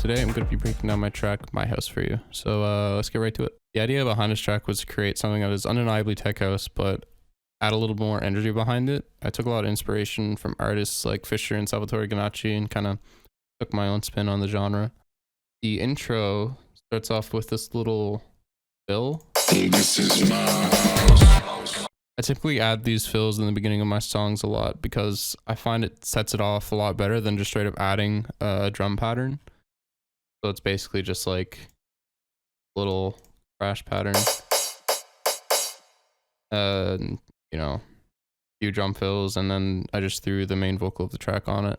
Today I'm going to be breaking down my track, My House, for you. So let's get right to it. The idea behind this track was to create something that is undeniably tech house, but add a little more energy behind it. I took a lot of inspiration from artists like Fisher and Salvatore ganacci and kind of took my own spin on the genre. The intro starts off with this little fill. This is my house. I typically add these fills in the beginning of my songs a lot because I find it sets it off a lot better than just straight up adding a drum pattern. So it's basically just like a little crash pattern. You know, a few drum fills, and then I just threw the main vocal of the track on it.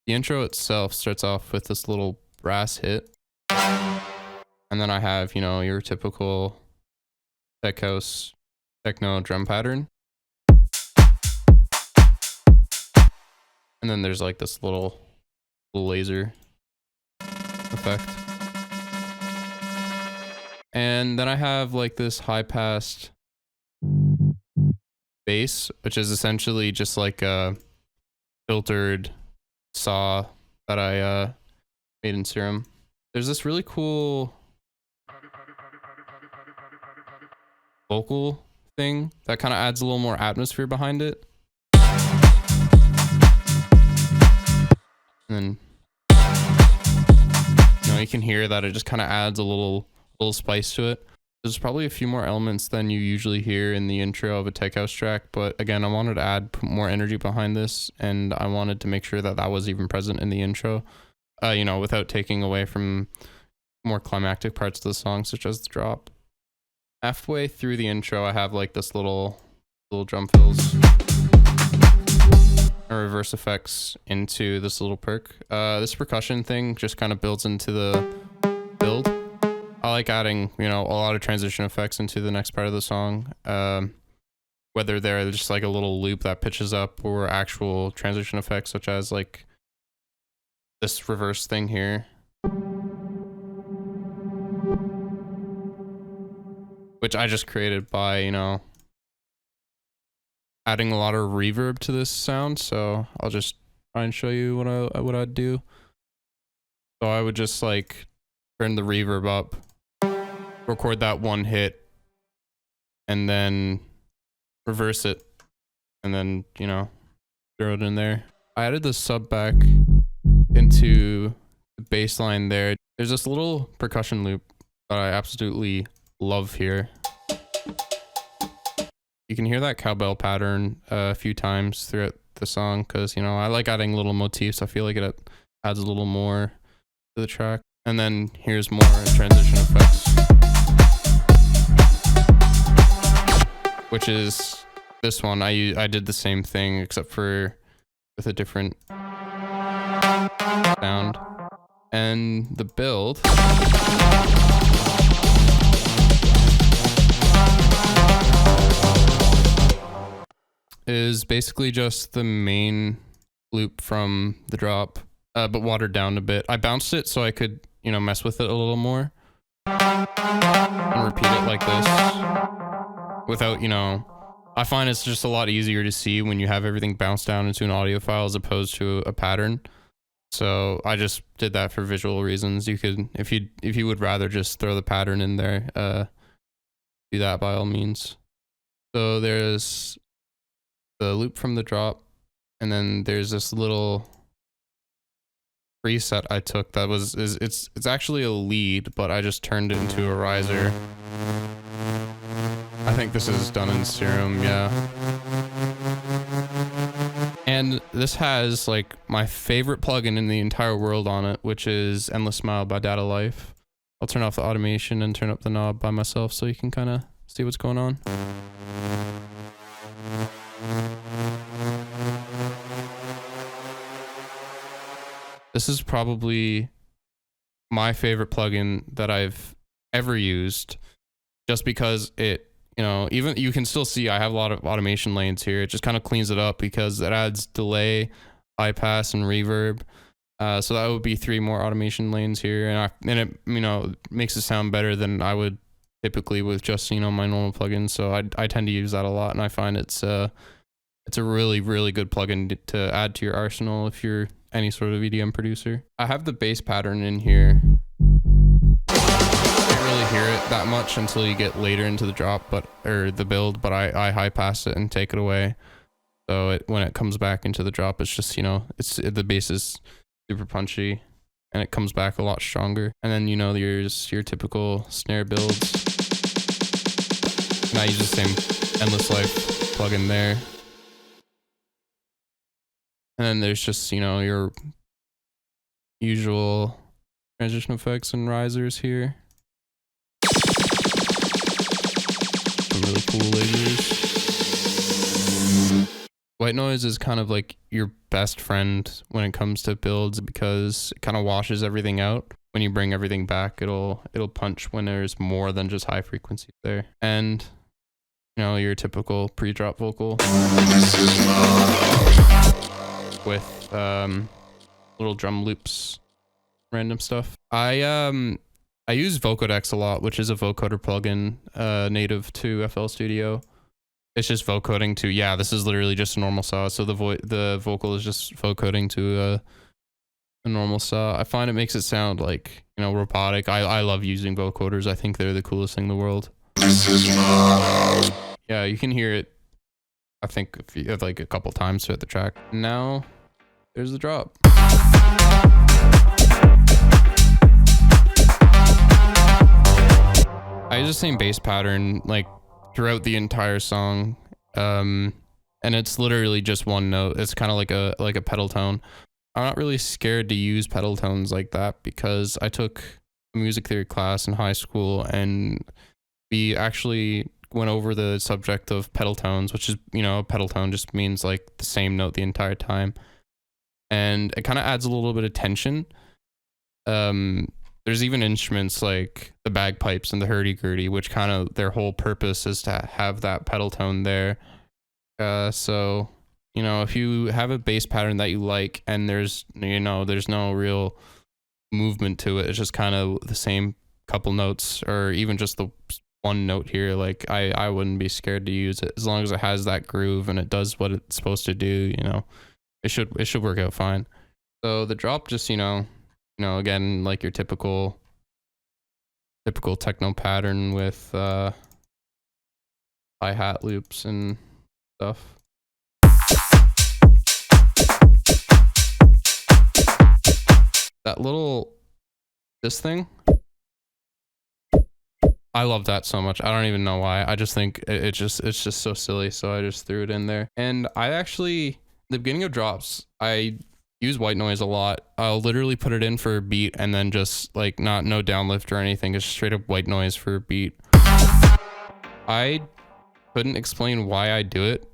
The intro itself starts off with this little brass hit. And then I have, you know, your typical tech house techno drum pattern. And then there's like this little laser effect. And then I have like this high passed bass, which is essentially just like a filtered saw that I made in Serum. There's this really cool vocal thing that kind of adds a little more atmosphere behind it. And then, you know, you can hear that it just kind of adds a little spice to it. There's probably a few more elements than you usually hear in the intro of a tech house track, but again, I wanted to add more energy behind this, and I wanted to make sure that that was even present in the intro, you know, without taking away from more climactic parts of the song, such as the drop. Halfway through the intro, I have like this little drum fills or reverse effects into this little perk. This percussion thing just kind of builds into the build. I like adding, you know, a lot of transition effects into the next part of the song. Whether they're just like a little loop that pitches up or actual transition effects, such as like this reverse thing here, which I just created by, you know, adding a lot of reverb to this sound. So I'll just try and show you what I'd do. So I would just like turn the reverb up, record that one hit, and then reverse it, and then, you know, throw it in there. I added the sub back into the bass line there. There's this little percussion loop that I absolutely love here. You can hear that cowbell pattern a few times throughout the song because, you know, I like adding little motifs. I feel like it adds a little more to the track. And then here's more transition effects, which is this one. I did the same thing except for with a different sound. And the build is basically just the main loop from the drop, but watered down a bit. I bounced it so I could, you know, mess with it a little more and repeat it like this without, you know, I find it's just a lot easier to see when you have everything bounced down into an audio file as opposed to a pattern. So I just did that for visual reasons. You could, if you would rather just throw the pattern in there, do that by all means. So there's the loop from the drop, and then there's this little preset I took that was it's actually a lead, but I just turned it into a riser. I think this is done in Serum, yeah. And this has like my favorite plugin in the entire world on it, which is Endless Smile by Data Life. I'll turn off the automation and turn up the knob by myself so you can kind of see what's going on. This is probably my favorite plugin that I've ever used, just because it, you know, even you can still see I have a lot of automation lanes here. It just kind of cleans it up because it adds delay, high pass, and reverb. So that would be 3 more automation lanes here, and it, you know, makes it sound better than I would typically with just, you know, my normal plugins. So I tend to use that a lot, and I find it's a really, really good plugin to add to your arsenal if you're any sort of EDM producer. I have the bass pattern in here that much until you get later into the drop, or the build, but I high pass it and take it away. So when it comes back into the drop, it's just, the bass is super punchy and it comes back a lot stronger. And then, there's your typical snare builds. And I use the same Endless Life plugin there. And then there's just, your usual transition effects and risers here. Some really cool lasers. White noise is kind of like your best friend when it comes to builds because it kind of washes everything out. When you bring everything back, it'll punch when there's more than just high frequencies there. And your typical pre-drop vocal with little drum loops, random stuff. I use Vocodex a lot, which is a vocoder plugin native to FL Studio. It's just vocoding to, this is literally just a normal saw. So the vocal is just vocoding to a normal saw. I find it makes it sound like, robotic. I love using vocoders. I think they're the coolest thing in the world. This is my house. Yeah, you can hear it, I think, if you have like a couple times throughout the track. Now, there's the drop. I use the same bass pattern, like, throughout the entire song, and it's literally just one note. It's kind of like a pedal tone. I'm not really scared to use pedal tones like that because I took a music theory class in high school and we actually went over the subject of pedal tones, which is, a pedal tone just means like the same note the entire time, and it kind of adds a little bit of tension. There's even instruments like the bagpipes and the hurdy-gurdy, which kind of their whole purpose is to have that pedal tone there. So, if you have a bass pattern that you like and there's no real movement to it, it's just kind of the same couple notes or even just the one note here, like I wouldn't be scared to use it as long as it has that groove and it does what it's supposed to do. It should work out fine. So the drop just, again, like your typical techno pattern with hi-hat loops and stuff. This thing, I love that so much. I don't even know why. I just think it's just so silly, so I just threw it in there. And I actually, the beginning of drops, I use white noise a lot. I'll literally put it in for a beat and then just like no downlift or anything. It's straight up white noise for a beat. I couldn't explain why I do it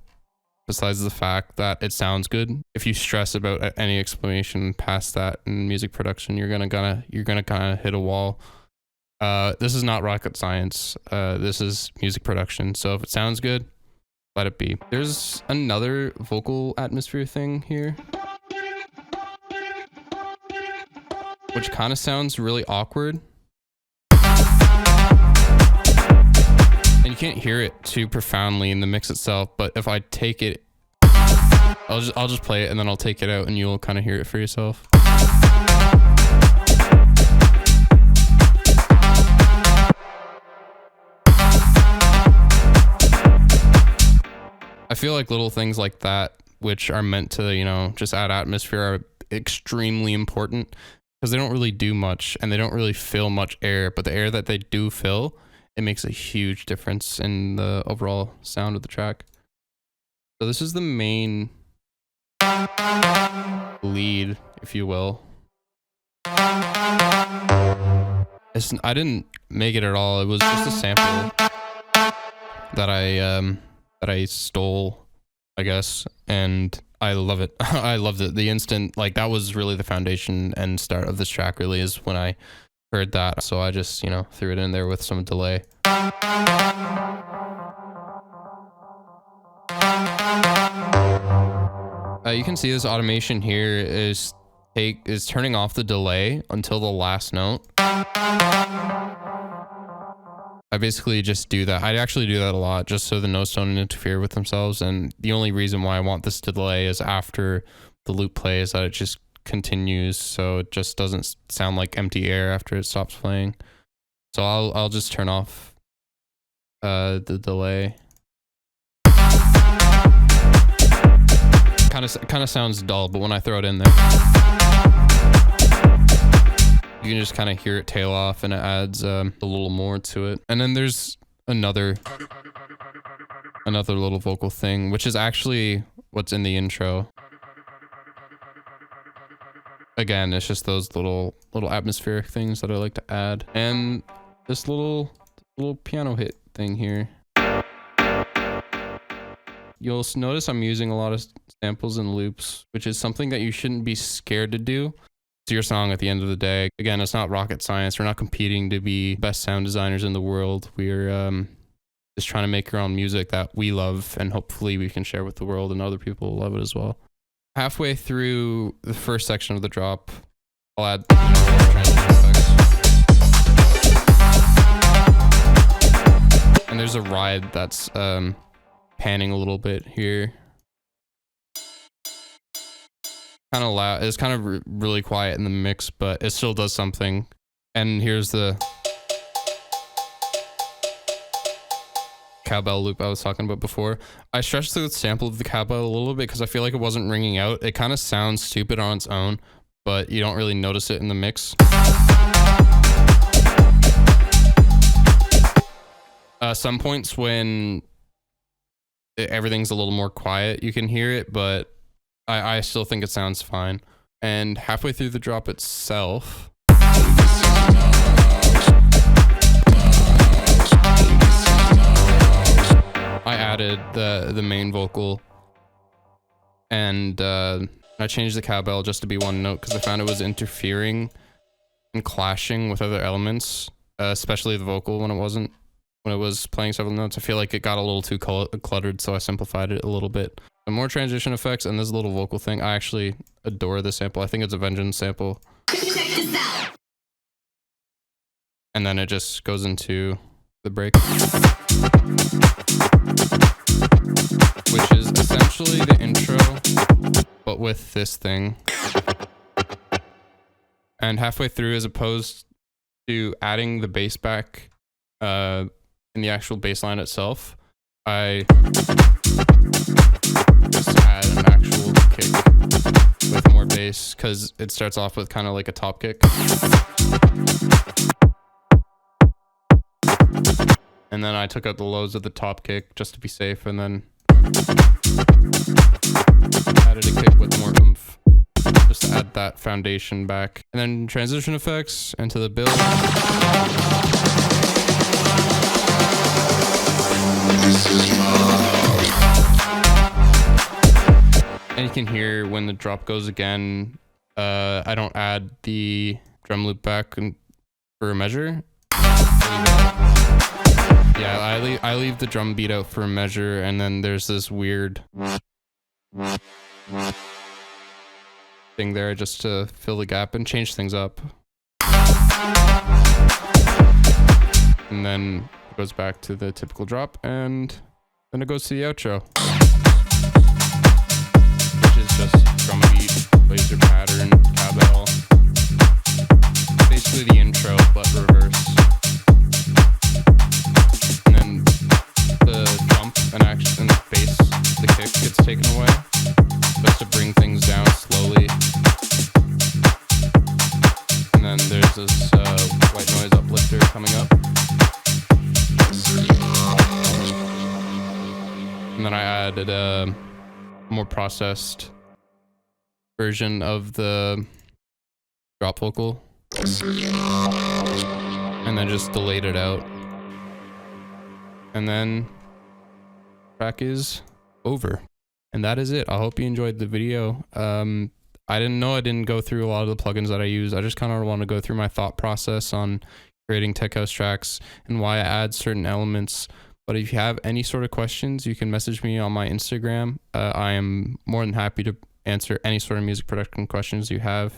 besides the fact that it sounds good. If you stress about any explanation past that in music production, you're gonna kind of hit a wall. This is not rocket science. This is music production. So if it sounds good, let it be. There's another vocal atmosphere thing here, which kind of sounds really awkward. And you can't hear it too profoundly in the mix itself, but if I take it, I'll just play it and then I'll take it out and you'll kind of hear it for yourself. I feel like little things like that, which are meant to, just add atmosphere, are extremely important because they don't really do much and they don't really fill much air, but the air that they do fill, it makes a huge difference in the overall sound of the track. So this is the main lead, if you will. I didn't make it at all. It was just a sample that I stole, I guess, and I love it. I loved it. The instant, like, that was really the foundation and start of this track, really, is when I heard that. So I just, threw it in there with some delay. You can see this automation here is turning off the delay until the last note. I basically just do that. I actually do that a lot just so the notes don't interfere with themselves. And the only reason why I want this to delay is after the loop plays, that it just continues so it just doesn't sound like empty air after it stops playing. So I'll just turn off the delay. Kind of sounds dull, but when I throw it in there, you can just kind of hear it tail off, and it adds a little more to it. And then there's another little vocal thing, which is actually what's in the intro. Again, it's just those little atmospheric things that I like to add, and this little piano hit thing here. You'll notice I'm using a lot of samples and loops, which is something that you shouldn't be scared to do. It's your song at the end of the day. Again, it's not rocket science. We're not competing to be best sound designers in the world. We're just trying to make our own music that we love, and hopefully we can share with the world and other people will love it as well. Halfway through the first section of the drop, I'll add transition effects. And there's a ride that's panning a little bit here. Kind of loud. It's kind of really quiet in the mix, but it still does something. And here's the cowbell loop I was talking about before. I stretched the sample of the cowbell a little bit because I feel like it wasn't ringing out. It kind of sounds stupid on its own, but you don't really notice it in the mix. Some points when everything's a little more quiet, you can hear it, but I still think it sounds fine. And halfway through the drop itself, I added the main vocal, and I changed the cowbell just to be one note because I found it was interfering and clashing with other elements, especially the vocal when it was playing several notes. I feel like it got a little too cluttered, so I simplified it a little bit. Some more transition effects and this little vocal thing. I actually adore this sample. I think it's a Vengeance sample. And then it just goes into the break, which is essentially the intro, but with this thing. And halfway through, as opposed to adding the bass back in the actual bass line itself, I just add an actual kick with more bass, because it starts off with kind of like a top kick. And then I took out the lows of the top kick just to be safe, and then added a kick with more oomph just to add that foundation back. And then transition effects into the build. And you can hear when the drop goes again, I don't add the drum loop back for a measure. Yeah, I leave the drum beat out for a measure, and then there's this weird thing there just to fill the gap and change things up. And then it goes back to the typical drop, and then it goes to the outro, which is just drum beat, laser pattern, cowbell. Basically the intro, but reverse. And then the jump and action, the bass, the kick gets taken away, just to bring things down slowly. And then there's this white noise uplifter coming up. And then I added a more processed version of the drop vocal, and then just delayed it out. And then track is over. And that is it. I hope you enjoyed the video. I didn't go through a lot of the plugins that I use. I just kind of want to go through my thought process on creating tech house tracks and why I add certain elements. But if you have any sort of questions, you can message me on my Instagram. I am more than happy to answer any sort of music production questions you have.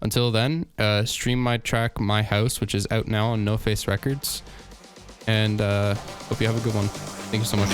Until then, stream my track My House, which is out now on NoFace Records. And hope you have a good one. Thank you so much.